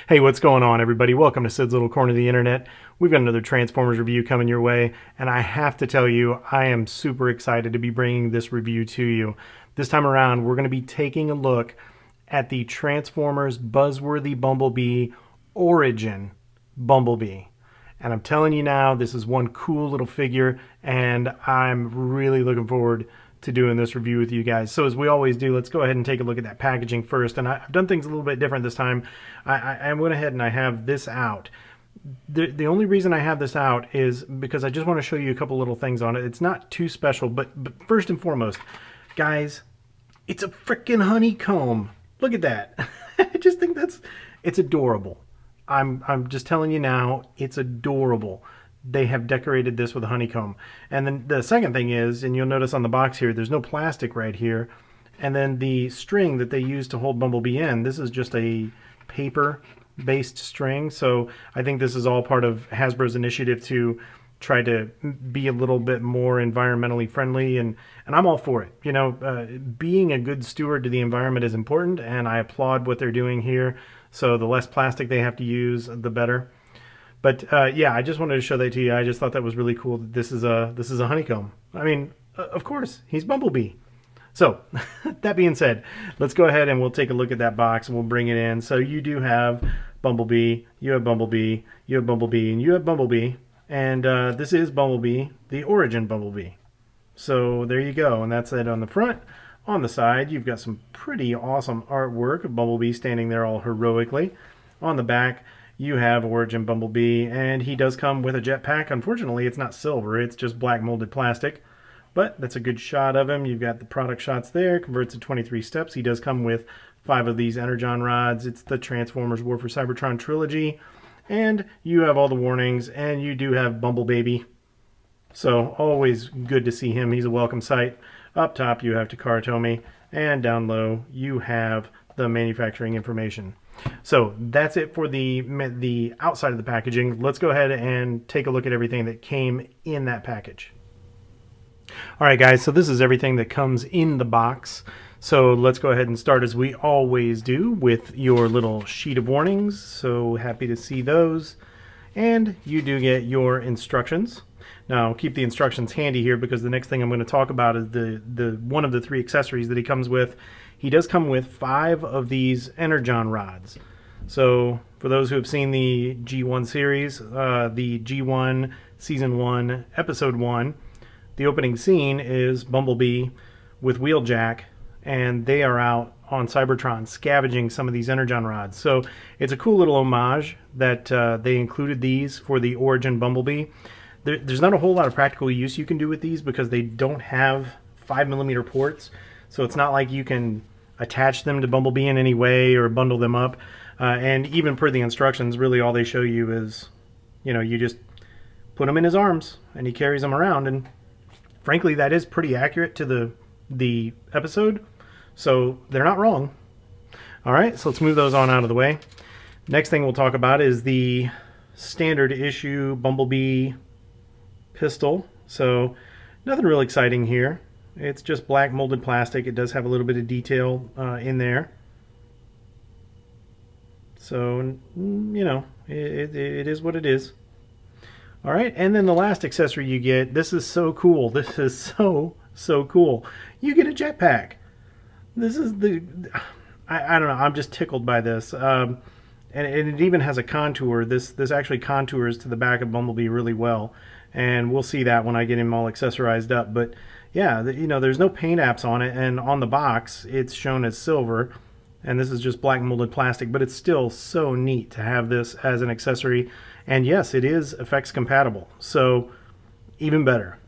Hey, what's going on, everybody? Welcome to Sid's Little Corner of the Internet. We've got another Transformers review coming your way, and I have to tell you, I am super excited to be bringing this review to you. This time around, we're going to be taking a look at the Transformers Buzzworthy Bumblebee Origin Bumblebee. And I'm telling you now, this is one cool little figure, and I'm really looking forward to doing this review with you guys. So as we always do, let's go ahead and take a look at that packaging first. And I've done things a little bit different this time. I went ahead and I have this out. The only reason I have this out is because I just want to show you a couple little things on it. It's not too special, but first and foremost, guys, it's a freaking honeycomb. Look at that. I just think it's adorable. I'm just telling you now, it's adorable. They have decorated this with a honeycomb. And then the second thing is, and you'll notice on the box here, there's no plastic right here. And then the string that they use to hold Bumblebee in, this is just a paper-based string. So I think this is all part of Hasbro's initiative to try to be a little bit more environmentally friendly, and I'm all for it. You know, being a good steward to the environment is important, and I applaud what they're doing here. So the less plastic they have to use, the better. But yeah, I just wanted to show that to you. I just thought that was really cool that this is a honeycomb. I mean, of course, he's Bumblebee. So that being said, let's go ahead and we'll take a look at that box and we'll bring it in. So you do have Bumblebee, you have Bumblebee, you have Bumblebee, and you have Bumblebee. And this is Bumblebee, the Origin Bumblebee. So there you go, and that's it on the front. On the side, you've got some pretty awesome artwork of Bumblebee standing there all heroically. On the back, you have Origin Bumblebee, and he does come with a jetpack. Unfortunately, it's not silver, it's just black molded plastic. But that's a good shot of him. You've got the product shots there, converts to 23 steps. He does come with 5 of these Energon rods. It's the Transformers War for Cybertron trilogy. And you have all the warnings, and you do have Bumblebaby. So always good to see him. He's a welcome sight. Up top, you have Takara Tomy, and down low, you have the manufacturing information. So that's it for the outside of the packaging. Let's go ahead and take a look at everything that came in that package. All right, guys, so this is everything that comes in the box. So let's go ahead and start as we always do with your little sheet of warnings. So happy to see those. And you do get your instructions. Now keep the instructions handy here because the next thing I'm going to talk about is the one of the 3 accessories that he comes with. He does come with 5 of these Energon rods. So for those who have seen the G1 series, the G1 Season 1, Episode 1, the opening scene is Bumblebee with Wheeljack, and they are out on Cybertron scavenging some of these Energon rods. So it's a cool little homage that they included these for the Origin Bumblebee. There's not a whole lot of practical use you can do with these because they don't have 5mm ports. So it's not like you can attach them to Bumblebee in any way or bundle them up. And even per the instructions, really all they show you is, you know, you just put them in his arms and he carries them around. And frankly, that is pretty accurate to the episode. So they're not wrong. All right, so let's move those on out of the way. Next thing we'll talk about is the standard issue Bumblebee pistol. So nothing real exciting here. It's just black molded plastic. It does have a little bit of detail in there. So, you know, it is what it is. All right, and then the last accessory you get, this is so cool. This is so cool. You get a jetpack. This is I don't know, I'm just tickled by this. And it even has a contour. This actually contours to the back of Bumblebee really well. And we'll see that when I get him all accessorized up. But yeah, you know, there's no paint apps on it, and on the box it's shown as silver, and this is just black molded plastic, but it's still so neat to have this as an accessory. And yes, it is effects compatible, so even better.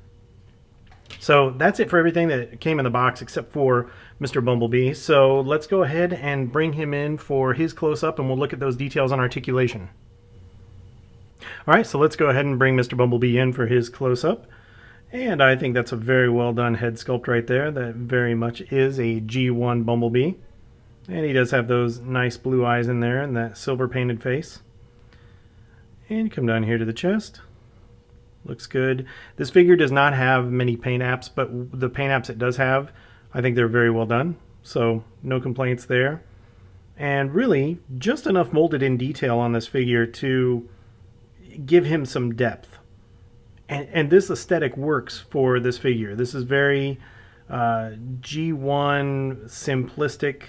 So that's it for everything that came in the box except for Mr. Bumblebee. So let's go ahead and bring him in for his close-up, and we'll look at those details on articulation. All right, so let's go ahead and bring Mr. Bumblebee in for his close-up. And I think that's a very well done head sculpt right there. That very much is a G1 Bumblebee. And he does have those nice blue eyes in there and that silver painted face. And come down here to the chest. Looks good. This figure does not have many paint apps, but the paint apps it does have, I think they're very well done. so no complaints there. And really, just enough molded in detail on this figure to give him some depth. And this aesthetic works for this figure. This is very G1 simplistic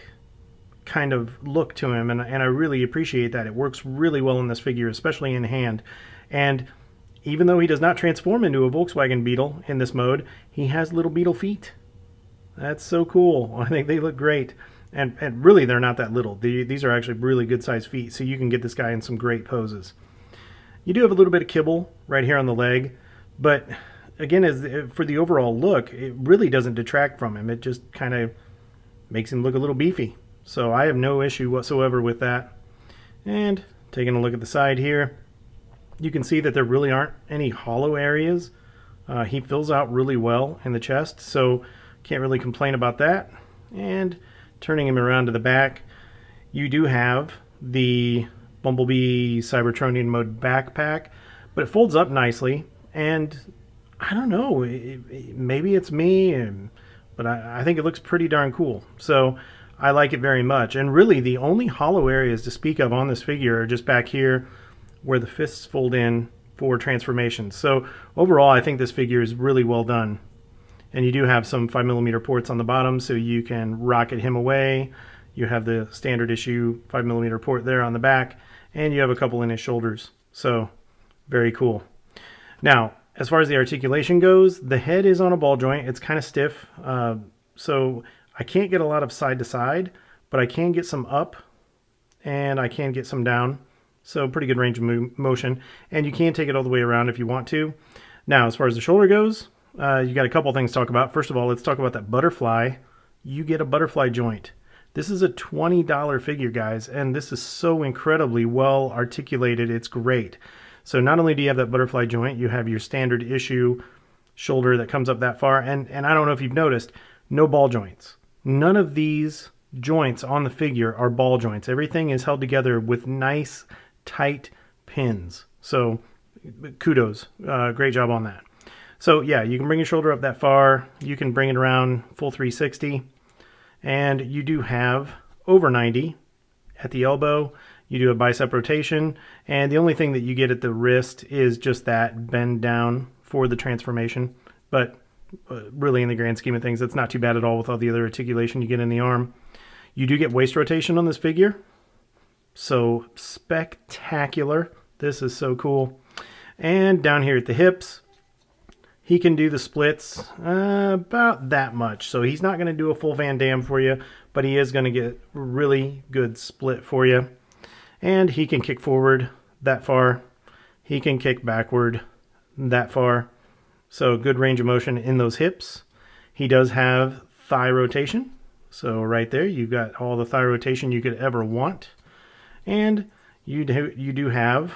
kind of look to him, and I really appreciate that. It works really well in this figure, especially in hand. And even though he does not transform into a Volkswagen Beetle in this mode, he has little beetle feet. That's so cool. I think they look great. And really, they're not that little. These are actually really good sized feet, so you can get this guy in some great poses. You do have a little bit of kibble right here on the leg, but again, for the overall look, it really doesn't detract from him. It just kind of makes him look a little beefy. So I have no issue whatsoever with that. And taking a look at the side here, you can see that there really aren't any hollow areas. He fills out really well in the chest, so can't really complain about that. And turning him around to the back, you do have the Bumblebee Cybertronian mode backpack, but it folds up nicely, and I don't know, maybe it's me, but I think it looks pretty darn cool. So I like it very much. And really, the only hollow areas to speak of on this figure are just back here where the fists fold in for transformations. So overall, I think this figure is really well done. And you do have some 5mm ports on the bottom, so you can rocket him away. You have the standard issue 5mm port there on the back, and you have a couple in his shoulders. So very cool. Now, as far as the articulation goes, the head is on a ball joint. It's kind of stiff, so I can't get a lot of side to side, but I can get some up and I can get some down. So pretty good range of motion, and you can take it all the way around if you want to. Now, as far as the shoulder goes, you got a couple things to talk about. First of all, let's talk about that butterfly. You get a butterfly joint. This is a $20 figure, guys, and this is so incredibly well articulated. It's great. So not only do you have that butterfly joint, you have your standard issue shoulder that comes up that far, and I don't know if you've noticed, no ball joints. None of these joints on the figure are ball joints. Everything is held together with nice, tight pins. So kudos. Great job on that. So yeah, you can bring your shoulder up that far. You can bring it around full 360. And you do have over 90 at the elbow. You do a bicep rotation. And the only thing that you get at the wrist is just that bend down for the transformation. But really, in the grand scheme of things, it's not too bad at all with all the other articulation you get in the arm. You do get waist rotation on this figure. So spectacular. This is so cool. And down here at the hips, he can do the splits about that much. So he's not going to do a full Van Damme for you, but he is going to get really good split for you. And he can kick forward that far. He can kick backward that far. So good range of motion in those hips. He does have thigh rotation. So right there, you've got all the thigh rotation you could ever want. And you do have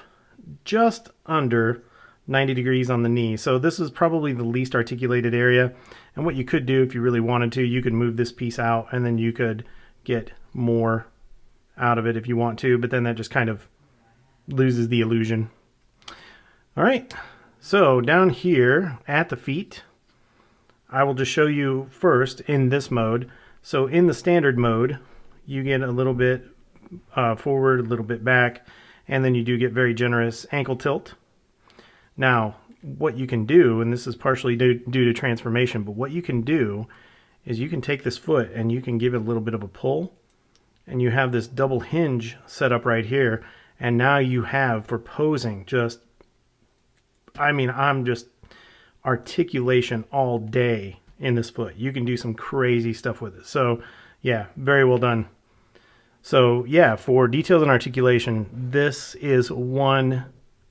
just under 90 degrees on the knee. So this is probably the least articulated area. And what you could do if you really wanted to, you could move this piece out and then you could get more out of it if you want to, but then that just kind of loses the illusion. All right, so down here at the feet, I will just show you first in this mode. So in the standard mode, you get a little bit forward, a little bit back, and then you do get very generous ankle tilt. Now, what you can do, and this is partially due to transformation, but what you can do is you can take this foot and you can give it a little bit of a pull, and you have this double hinge set up right here, and now you have, for posing, just, I mean, I'm just articulation all day in this foot. You can do some crazy stuff with it. So, yeah, very well done. So, yeah, for details and articulation, this is one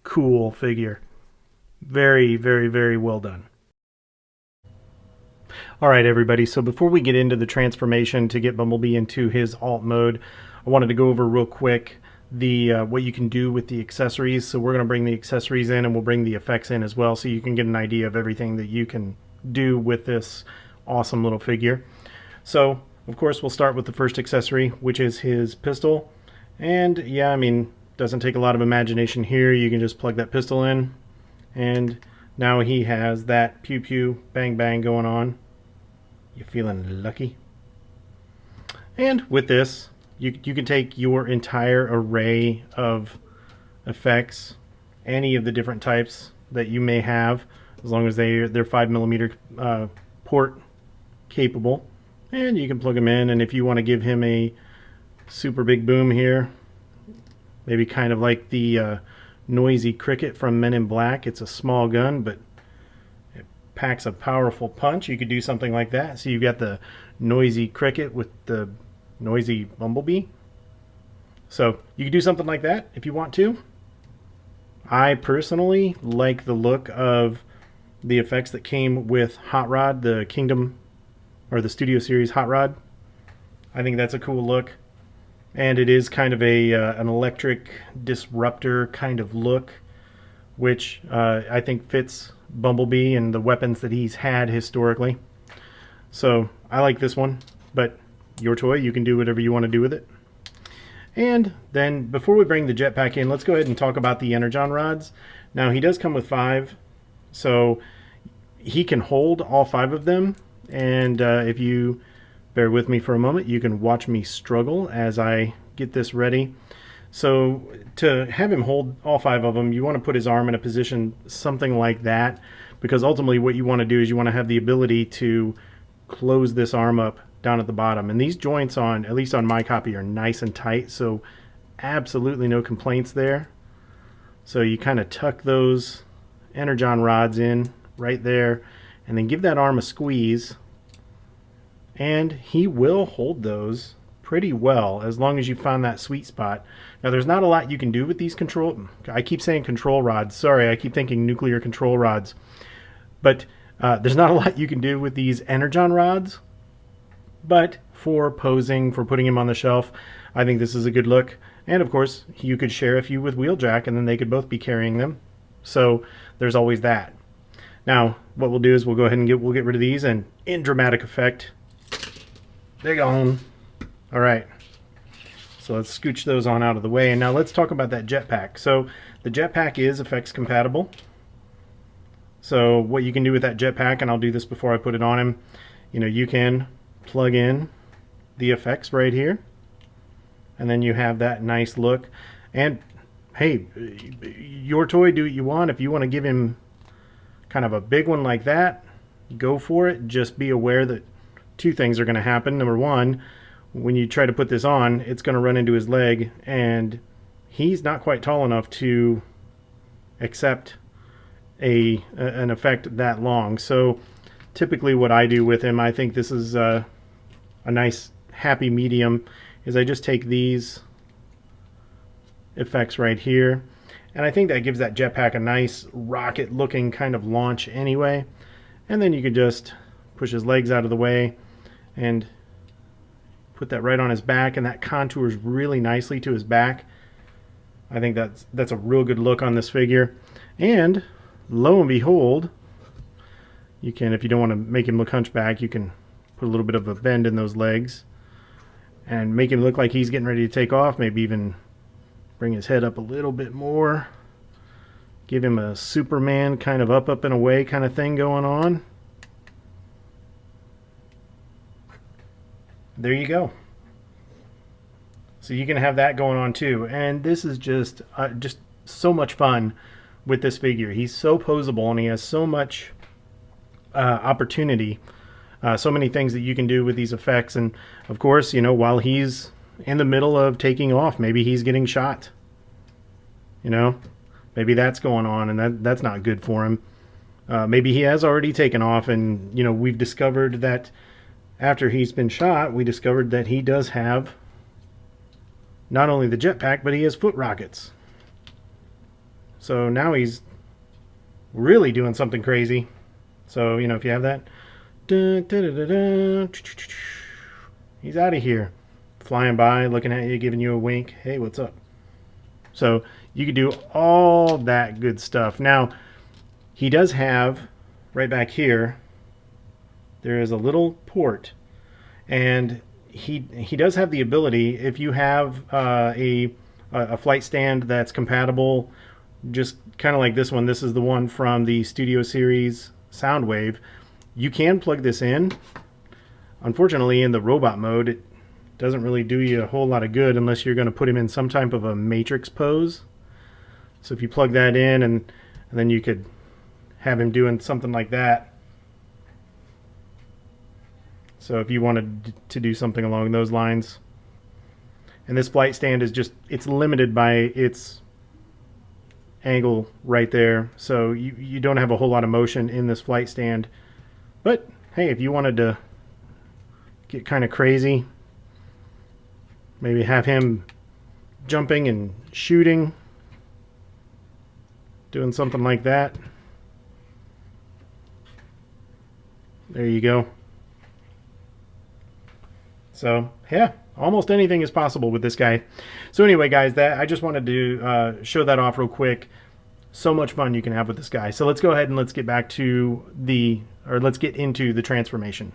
cool figure. Very, very, very well done. All right, everybody, so before we get into the transformation to get Bumblebee into his alt mode, I wanted to go over real quick the what you can do with the accessories. So we're going to bring the accessories in, and we'll bring the effects in as well, so you can get an idea of everything that you can do with this awesome little figure. So, of course, we'll start with the first accessory, which is his pistol. And yeah, I mean, doesn't take a lot of imagination here. You can just plug that pistol in, and now he has that pew pew bang bang going on. You feeling lucky? And with this, you can take your entire array of effects, any of the different types that you may have, as long as they're 5mm port capable, and you can plug them in. And if you want to give him a super big boom here, maybe kind of like the noisy cricket from Men in Black. It's a small gun, but it packs a powerful punch. You could do something like that. So you've got the noisy cricket with the noisy Bumblebee. So you could do something like that if you want to. I personally like the look of the effects that came with Hot Rod, the Kingdom or the Studio Series Hot Rod. I think that's a cool look. And it is kind of an electric disruptor kind of look, which I think fits Bumblebee and the weapons that he's had historically. So I like this one, but your toy, you can do whatever you want to do with it. And then before we bring the jetpack in, let's go ahead and talk about the Energon rods. Now he does come with 5, so he can hold all 5 of them. And if you bear with me for a moment, you can watch me struggle as I get this ready. So to have him hold all 5 of them, you want to put his arm in a position something like that, because ultimately what you want to do is you want to have the ability to close this arm up down at the bottom. And these joints, on at least on my copy, are nice and tight, so absolutely no complaints there. So you kind of tuck those Energon rods in right there, and then give that arm a squeeze, and he will hold those pretty well as long as you find that sweet spot. Now there's not a lot you can do with these I keep saying control rods, sorry, I keep thinking nuclear control rods, but there's not a lot you can do with these Energon rods. But for posing, for putting him on the shelf, I think this is a good look. And of course, you could share a few with Wheeljack, and then they could both be carrying them. So there's always that. Now, what we'll do is we'll go ahead and we'll get rid of these, and in dramatic effect, they're gone. All right. So let's scooch those on out of the way. And now let's talk about that jetpack. So the jetpack is effects compatible. So what you can do with that jetpack, and I'll do this before I put it on him, you can plug in the effects right here, and then you have that nice look. And hey, your toy, do what you want. If you want to give him kind of a big one like that, go for it. Just be aware that 2 things are going to happen. Number one, when you try to put this on, it's going to run into his leg, and he's not quite tall enough to accept an effect that long. So typically what I do with him, I think this is a nice happy medium, is I just take these effects right here, and I think that gives that jetpack a nice rocket looking kind of launch anyway. And then you could just push his legs out of the way and put that right on his back, and that contours really nicely to his back. I think that's a real good look on this figure. And lo and behold, you can, if you don't want to make him look hunchback, you can put a little bit of a bend in those legs and make him look like he's getting ready to take off. Maybe even bring his head up a little bit more. Give him a Superman kind of up and away kind of thing going on. There you go. So you can have that going on too. And this is just so much fun with this figure. He's so posable, and he has so much opportunity. So many things that you can do with these effects. And of course, while he's in the middle of taking off, maybe he's getting shot. Maybe that's going on, and that's not good for him. Maybe he has already taken off, and we've discovered that after he's been shot, we discovered that he does have not only the jetpack, but he has foot rockets. So now he's really doing something crazy. So if you have that, he's out of here, flying by, looking at you, giving you a wink. Hey, what's up? So you can do all that good stuff. Now, he does have, right back here, there is a little port, and he does have the ability, if you have a flight stand that's compatible, just kind of like this one. This is the one from the Studio Series Soundwave. You can plug this in. Unfortunately, in the robot mode, doesn't really do you a whole lot of good unless you're going to put him in some type of a matrix pose. So if you plug that in, and then you could have him doing something like that. So if you wanted to do something along those lines. And this flight stand is just, it's limited by its angle right there. So you don't have a whole lot of motion in this flight stand. But hey, if you wanted to get kind of crazy, maybe have him jumping and shooting, doing something like that. There you go. So yeah, almost anything is possible with this guy. So anyway, guys, I just wanted to show that off real quick. So much fun you can have with this guy. So let's go ahead and let's get back to let's get into the transformation.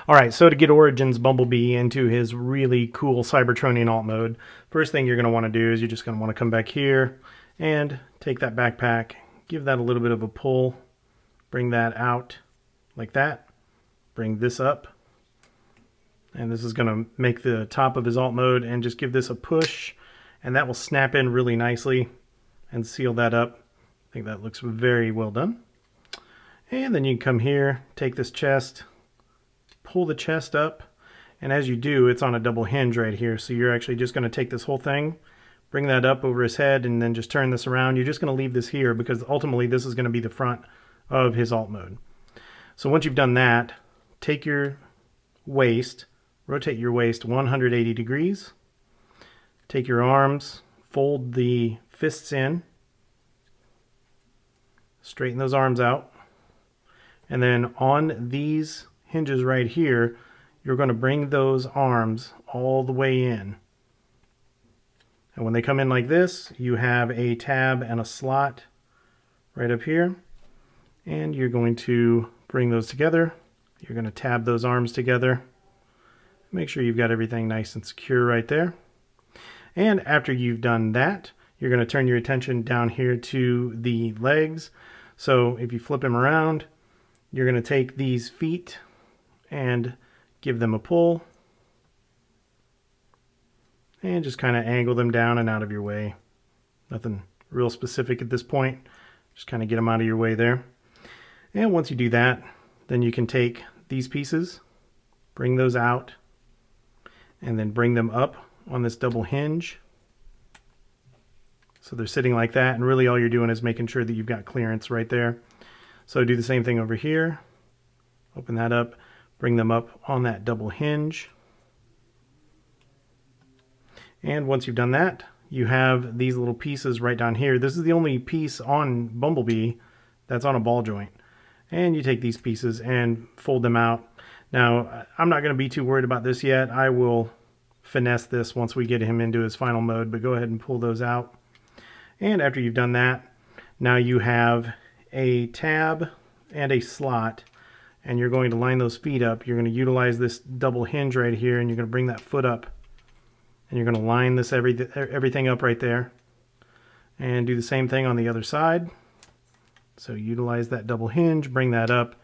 All right, so to get Origin's Bumblebee into his really cool Cybertronian alt mode, first thing you're going to want to do is you're just going to want to come back here and take that backpack, give that a little bit of a pull, bring that out like that, bring this up, and this is going to make the top of his alt mode, and just give this a push, and that will snap in really nicely and seal that up. I think that looks very well done. And then you can come here, take this chest, pull the chest up, and as you do, it's on a double hinge right here, so you're actually just going to take this whole thing, bring that up over his head, and then just turn this around. You're just going to leave this here because ultimately this is going to be the front of his alt mode. So once you've done that, take your waist, rotate your waist 180 degrees, take your arms, fold the fists in, straighten those arms out, and then on these hinges right here, you're going to bring those arms all the way in. And when they come in like this, you have a tab and a slot right up here, and you're going to bring those together. You're going to tab those arms together. Make sure you've got everything nice and secure right there. And after you've done that, you're going to turn your attention down here to the legs. So if you flip him around, you're going to take these feet and give them a pull. And just kind of angle them down and out of your way. Nothing real specific at this point. Just kind of get them out of your way there. And once you do that, then you can take these pieces, bring those out, and then bring them up on this double hinge. So they're sitting like that, and really all you're doing is making sure that you've got clearance right there. So do the same thing over here. Open that up, bring them up on that double hinge. And once you've done that, you have these little pieces right down here. This is the only piece on Bumblebee that's on a ball joint. And you take these pieces and fold them out. Now, I'm not going to be too worried about this yet. I will finesse this once we get him into his final mode, but go ahead and pull those out. And after you've done that, now you have a tab and a slot, and you're going to line those feet up. You're going to utilize this double hinge right here, and you're going to bring that foot up, and you're going to line this everything up right there, and do the same thing on the other side. So utilize that double hinge, bring that up,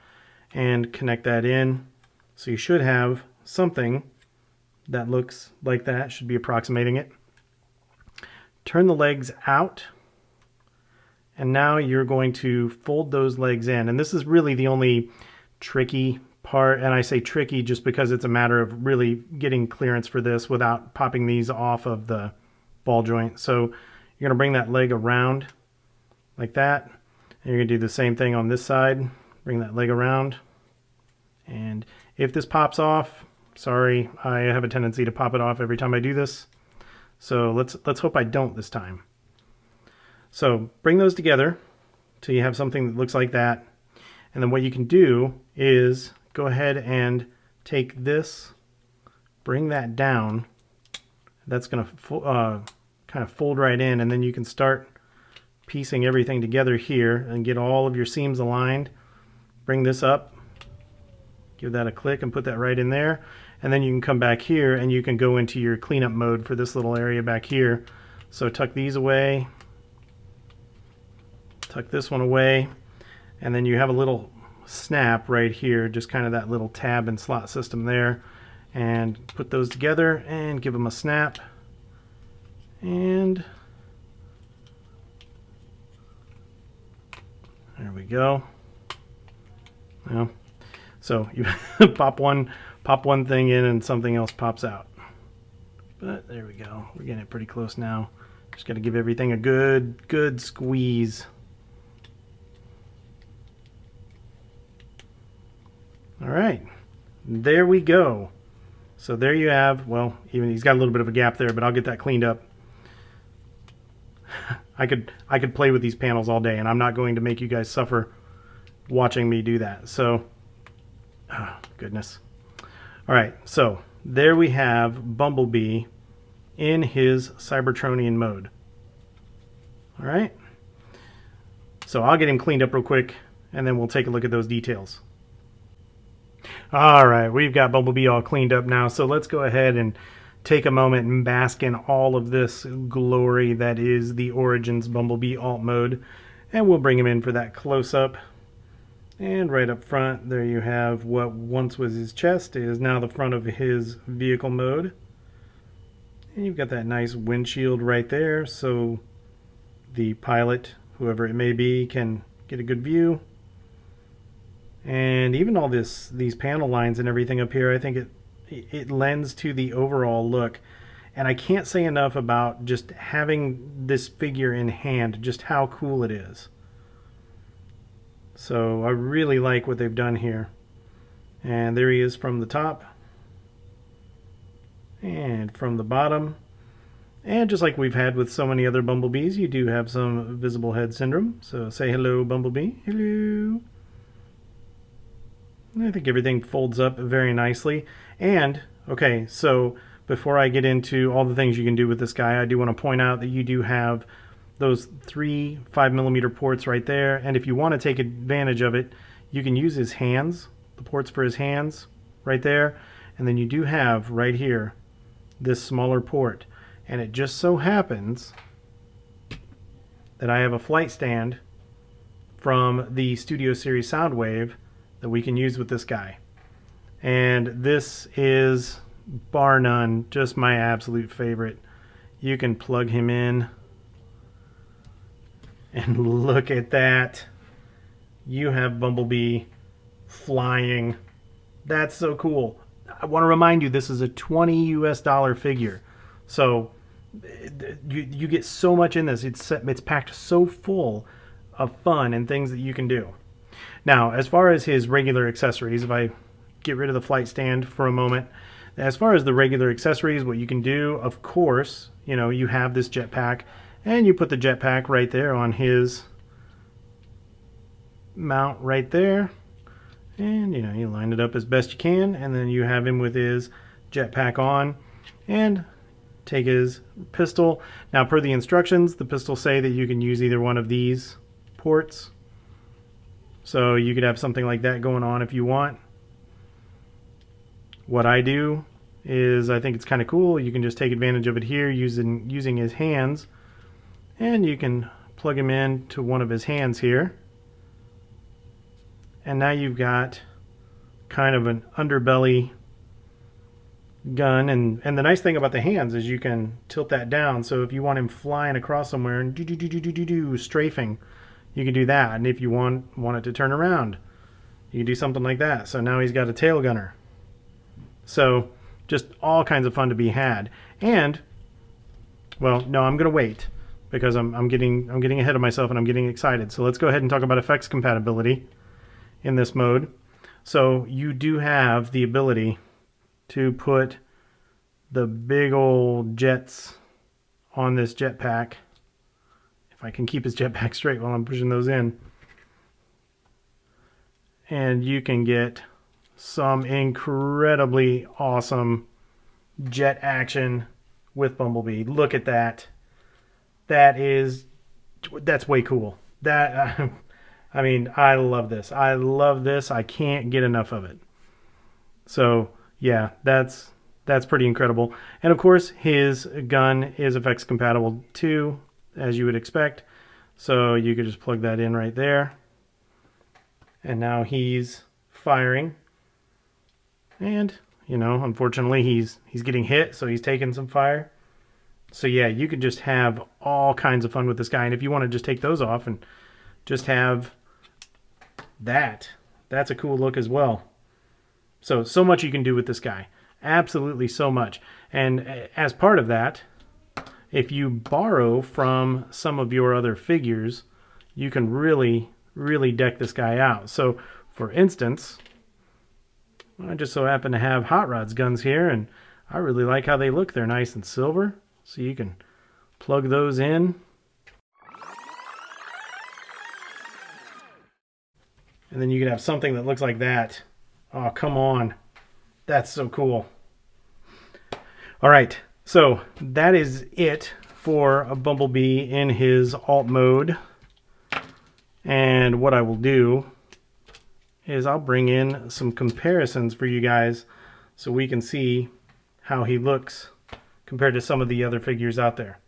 and connect that in. So you should have something that looks like that, should be approximating it. Turn the legs out, and now you're going to fold those legs in. And this is really the only tricky part, and I say tricky just because it's a matter of really getting clearance for this without popping these off of the ball joint. So you're going to bring that leg around like that. And you're going to do the same thing on this side. Bring that leg around. And if this pops off, sorry, I have a tendency to pop it off every time I do this. So let's hope I don't this time. So bring those together till you have something that looks like that. And then what you can do is go ahead and take this, bring that down. That's going to kind of fold right in, and then you can start piecing everything together here and get all of your seams aligned. Bring this up, give that a click and put that right in there, and then you can come back here and you can go into your cleanup mode for this little area back here. So tuck these away, tuck this one away, and then you have a little snap right here, just kind of that little tab and slot system there, and put those together and give them a snap. And there we go. Well, so you pop one thing in and something else pops out. But there we go. We're getting it pretty close now. Just got to give everything a good squeeze. All right, there we go. So there you have, well, even he's got a little bit of a gap there, but I'll get that cleaned up. I could play with these panels all day, and I'm not going to make you guys suffer watching me do that. So, oh, goodness. All right, so there we have Bumblebee in his Cybertronian mode. All right. So I'll get him cleaned up real quick, and then we'll take a look at those details. All right, we've got Bumblebee all cleaned up now, so let's go ahead and take a moment and bask in all of this glory that is the Origins Bumblebee alt mode, and we'll bring him in for that close-up. And right up front, there you have what once was his chest is now the front of his vehicle mode. And you've got that nice windshield right there, so the pilot, whoever it may be, can get a good view. And even all these panel lines and everything up here, I think it lends to the overall look. And I can't say enough about just having this figure in hand, just how cool it is. So I really like what they've done here. And there he is from the top. And from the bottom. And just like we've had with so many other Bumblebees, you do have some visible head syndrome. So say hello, Bumblebee. Hello. I think everything folds up very nicely. And, okay, so before I get into all the things you can do with this guy, I do want to point out that you do have those 3 5mm ports right there. And if you want to take advantage of it, you can use his hands, the ports for his hands right there. And then you do have right here this smaller port. And it just so happens that I have a flight stand from the Studio Series Soundwave that we can use with this guy. And this is, bar none, just my absolute favorite. You can plug him in and look at that. You have Bumblebee flying. That's so cool. I want to remind you, this is a $20 US figure. So you get so much in this. It's packed so full of fun and things that you can do. Now, as far as his regular accessories, if I get rid of the flight stand for a moment, as far as the regular accessories, what you can do, of course, you know, you have this jetpack, and you put the jetpack right there on his mount right there, and you know, you line it up as best you can, and then you have him with his jetpack on, and take his pistol. Now, per the instructions, the pistols say that you can use either one of these ports. So you could have something like that going on if you want. What I do is, I think it's kind of cool. You can just take advantage of it here using his hands. And you can plug him in to one of his hands here. And now you've got kind of an underbelly gun. And the nice thing about the hands is you can tilt that down. So if you want him flying across somewhere and strafing, you can do that. And if you want it to turn around, you can do something like that. So now he's got a tail gunner. So just all kinds of fun to be had. And, well, no, I'm going to wait because I'm getting ahead of myself and I'm getting excited. So let's go ahead and talk about effects compatibility in this mode. So you do have the ability to put the big old jets on this jetpack. If I can keep his jetpack straight while I'm pushing those in. And you can get some incredibly awesome jet action with Bumblebee. Look at that. That's way cool. That I mean, I love this. I love this. I can't get enough of it. So, yeah, that's pretty incredible. And of course, his gun is effects compatible too, as you would expect. So you could just plug that in right there. And now he's firing. And You know, unfortunately, he's getting hit, so he's taking some fire. So yeah, you could just have all kinds of fun with this guy. And if you want to just take those off and just have that, that's a cool look as well. So much you can do with this guy. Absolutely so much. And as part of that, if you borrow from some of your other figures, you can really, really deck this guy out. So, for instance, I just so happen to have Hot Rod's guns here, and I really like how they look. They're nice and silver, so you can plug those in. And then you can have something that looks like that. Oh, come on. That's so cool. All right, so that is it for a Bumblebee in his alt mode. And what I will do is I'll bring in some comparisons for you guys so we can see how he looks compared to some of the other figures out there.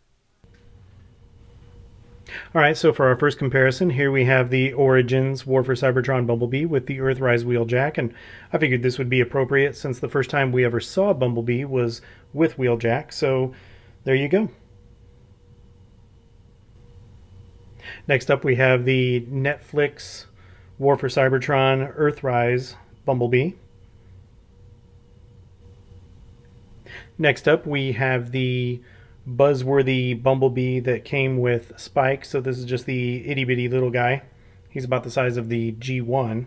Alright, so for our first comparison, here we have the Origins War for Cybertron Bumblebee with the Earthrise Wheeljack, and I figured this would be appropriate since the first time we ever saw Bumblebee was with Wheeljack, so there you go. Next up we have the Netflix War for Cybertron Earthrise Bumblebee. Next up we have the Buzzworthy Bumblebee that came with Spike, so this is just the itty bitty little guy. He's about the size of the G1.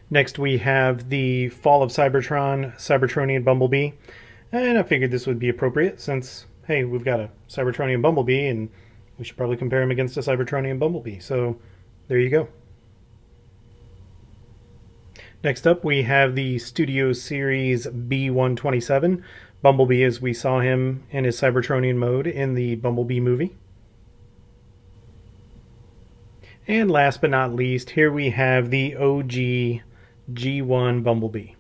Next we have the Fall of Cybertron Cybertronian Bumblebee, and I figured this would be appropriate since, hey, we've got a Cybertronian Bumblebee and we should probably compare him against a Cybertronian Bumblebee, so there you go. Next up we have the Studio Series B127 Bumblebee as we saw him in his Cybertronian mode in the Bumblebee movie. And last but not least, here we have the OG G1 Bumblebee.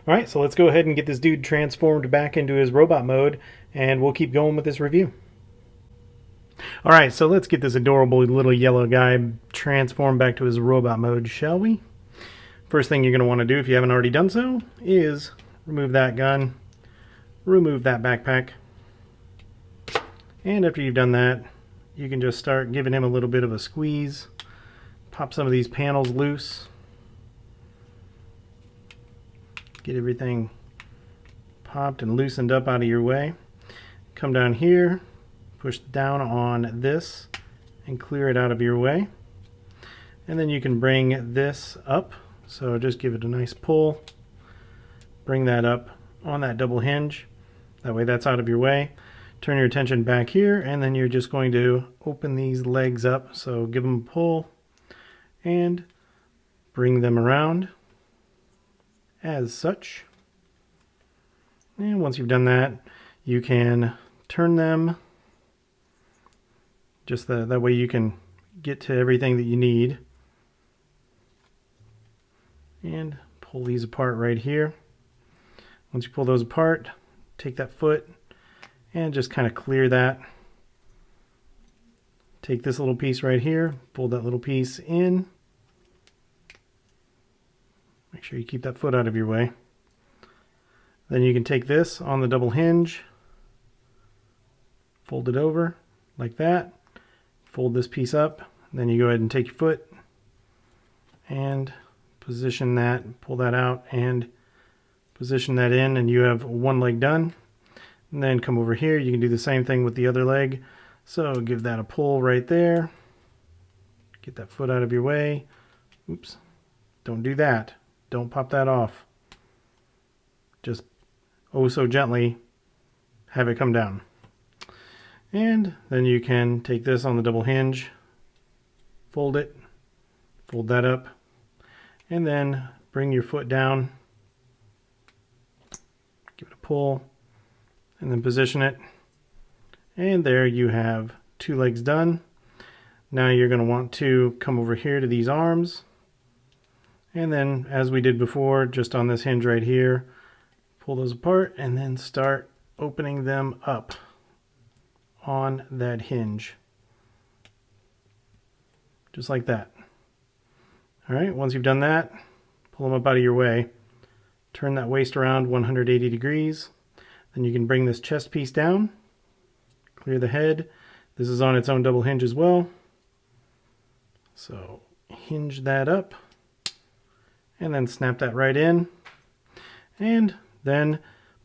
Alright, so let's go ahead and get this dude transformed back into his robot mode, and we'll keep going with this review. Alright, so let's get this adorable little yellow guy transformed back to his robot mode, shall we? First thing you're going to want to do, if you haven't already done so, is remove that gun, remove that backpack, and after you've done that, you can just start giving him a little bit of a squeeze, pop some of these panels loose, get everything popped and loosened up out of your way. Come down here, push down on this and clear it out of your way, and then you can bring this up. So just give it a nice pull, bring that up on that double hinge, that way that's out of your way. Turn your attention back here, and then you're just going to open these legs up, so give them a pull and bring them around as such. And once you've done that, you can turn them just that way you can get to everything that you need. And pull these apart right here. Once you pull those apart, take that foot and just kind of clear that. Take this little piece right here, pull that little piece in. Make sure you keep that foot out of your way. Then you can take this on the double hinge, fold it over like that, fold this piece up, then you go ahead and take your foot and position that, pull that out and position that in, and you have one leg done. And then come over here, you can do the same thing with the other leg. So give that a pull right there, get that foot out of your way. Oops, don't do that, don't pop that off. Just oh so gently have it come down. And then you can take this on the double hinge, fold it, fold that up, and then bring your foot down, give it a pull, and then position it. And there you have two legs done. Now you're going to want to come over here to these arms, and then as we did before, just on this hinge right here, pull those apart and then start opening them up on that hinge. Just like that. All right, once you've done that, pull them up out of your way. Turn that waist around 180 degrees. Then you can bring this chest piece down, clear the head. This is on its own double hinge as well. So hinge that up and then snap that right in. And then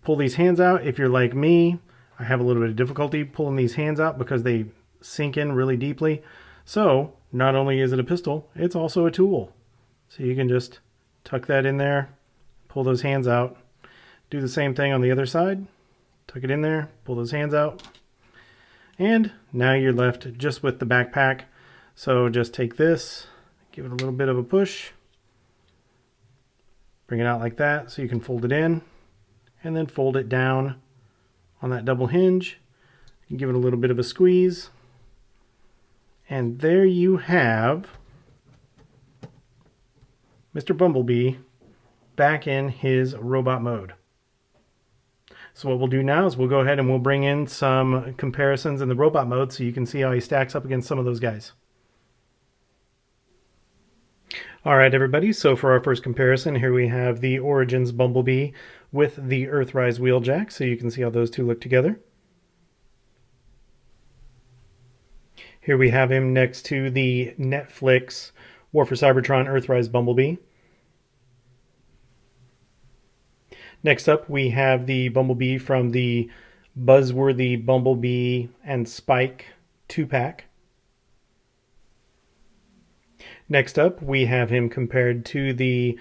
pull these hands out. If you're like me, I have a little bit of difficulty pulling these hands out because they sink in really deeply. So not only is it a pistol, it's also a tool. So you can just tuck that in there, pull those hands out. Do the same thing on the other side. Tuck it in there, pull those hands out. And now you're left just with the backpack. So just take this, give it a little bit of a push. Bring it out like that so you can fold it in. And then fold it down on that double hinge. You can give it a little bit of a squeeze. And there you have Mr. Bumblebee back in his robot mode. So what we'll do now is we'll go ahead and we'll bring in some comparisons in the robot mode so you can see how he stacks up against some of those guys. All right, everybody, so for our first comparison, here we have the Origins Bumblebee with the Earthrise Wheeljack, so you can see how those two look together. Here we have him next to the Netflix War for Cybertron Earthrise Bumblebee. Next up, we have the Bumblebee from the Buzzworthy Bumblebee and Spike 2-pack. Next up, we have him compared to the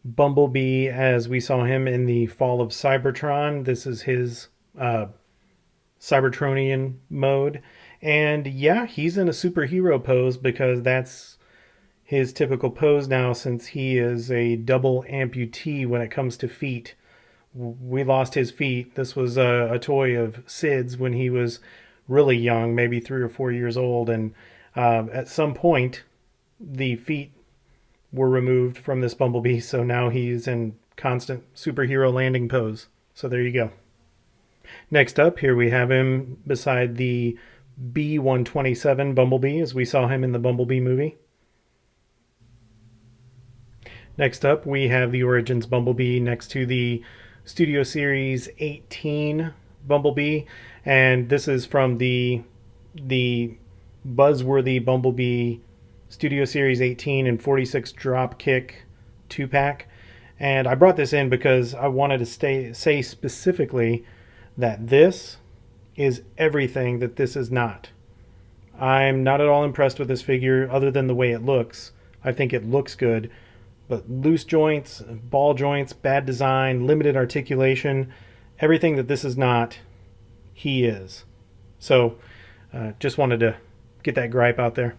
Bumblebee as we saw him in the Fall of Cybertron. This is his Cybertronian mode. And yeah, he's in a superhero pose because that's his typical pose now since he is a double amputee when it comes to feet. We lost his feet. This was a toy of Sid's when he was really young, maybe 3 or 4 years old. And at some point, the feet were removed from this Bumblebee, so now he's in constant superhero landing pose. So there you go. Next up, here we have him beside the B-127 Bumblebee, as we saw him in the Bumblebee movie. Next up, we have the Origins Bumblebee next to the Studio Series 18 Bumblebee, and this is from the Buzzworthy Bumblebee Studio Series 18 and 46 Dropkick 2-pack. And I brought this in because I wanted to say specifically that this is everything that this is not. I'm not at all impressed with this figure other than the way it looks. I think it looks good, but loose joints, ball joints, bad design, limited articulation, everything that this is not, he is. So just wanted to get that gripe out there.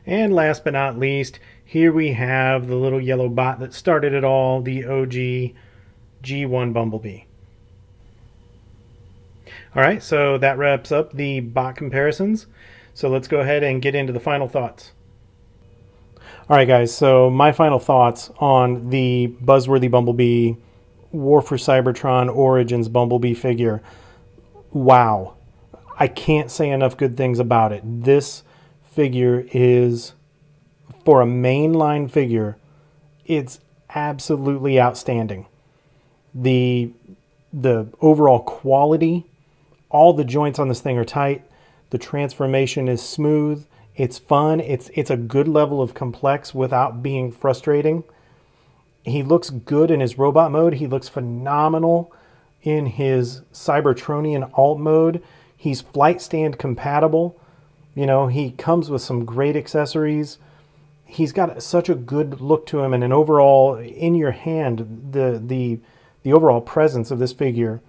And last but not least, here we have the little yellow bot that started it all, the OG G1 Bumblebee. All right, so that wraps up the bot comparisons. So let's go ahead and get into the final thoughts. All right, guys, so my final thoughts on the Buzzworthy Bumblebee War for Cybertron Origins Bumblebee figure. Wow. I can't say enough good things about it. This figure is, for a mainline figure, it's absolutely outstanding. The overall quality, all the joints on this thing are tight. The transformation is smooth. It's fun. It's a good level of complex without being frustrating. He looks good in his robot mode. He looks phenomenal in his Cybertronian alt mode. He's flight stand compatible. You know, he comes with some great accessories. He's got such a good look to him, and an overall, in your hand, the overall presence of this figure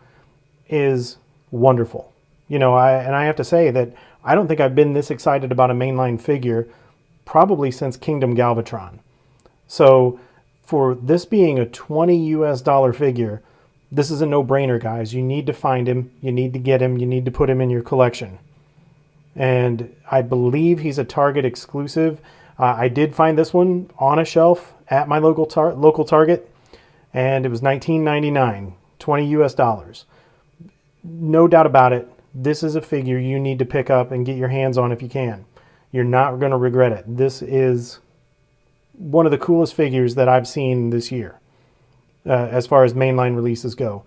is wonderful. You know, I have to say that I don't think I've been this excited about a mainline figure probably since Kingdom Galvatron. So for this being a $20 US figure, this is a no-brainer, guys. You need to find him. You need to get him. You need to put him in your collection. And I believe he's a Target exclusive. I did find this one on a shelf at my local Target, and it was $19.99, $20 US. No doubt about it, this is a figure you need to pick up and get your hands on if you can. You're not going to regret it. This is one of the coolest figures that I've seen this year as far as mainline releases go.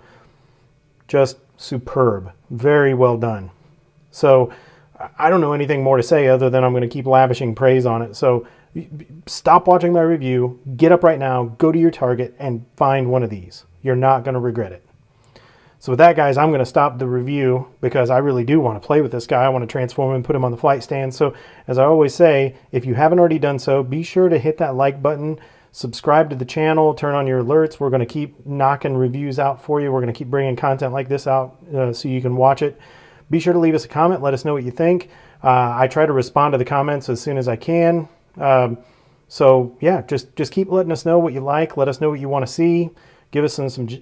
Just superb. Very well done. So I don't know anything more to say other than I'm going to keep lavishing praise on it. So stop watching my review, get up right now, go to your Target, and find one of these. You're not going to regret it. So with that, guys, I'm going to stop the review because I really do want to play with this guy. I want to transform him and put him on the flight stand. So as I always say, if you haven't already done so, be sure to hit that like button, subscribe to the channel, turn on your alerts. We're going to keep knocking reviews out for you. We're going to keep bringing content like this out so you can watch it. Be sure to leave us a comment. Let us know what you think. I try to respond to the comments as soon as I can. So yeah, just keep letting us know what you like. Let us know what you want to see. Give us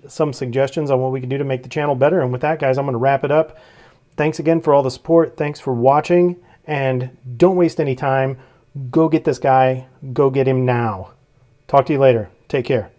some suggestions on what we can do to make the channel better. And with that, guys, I'm going to wrap it up. Thanks again for all the support. Thanks for watching. And don't waste any time. Go get this guy. Go get him now. Talk to you later. Take care.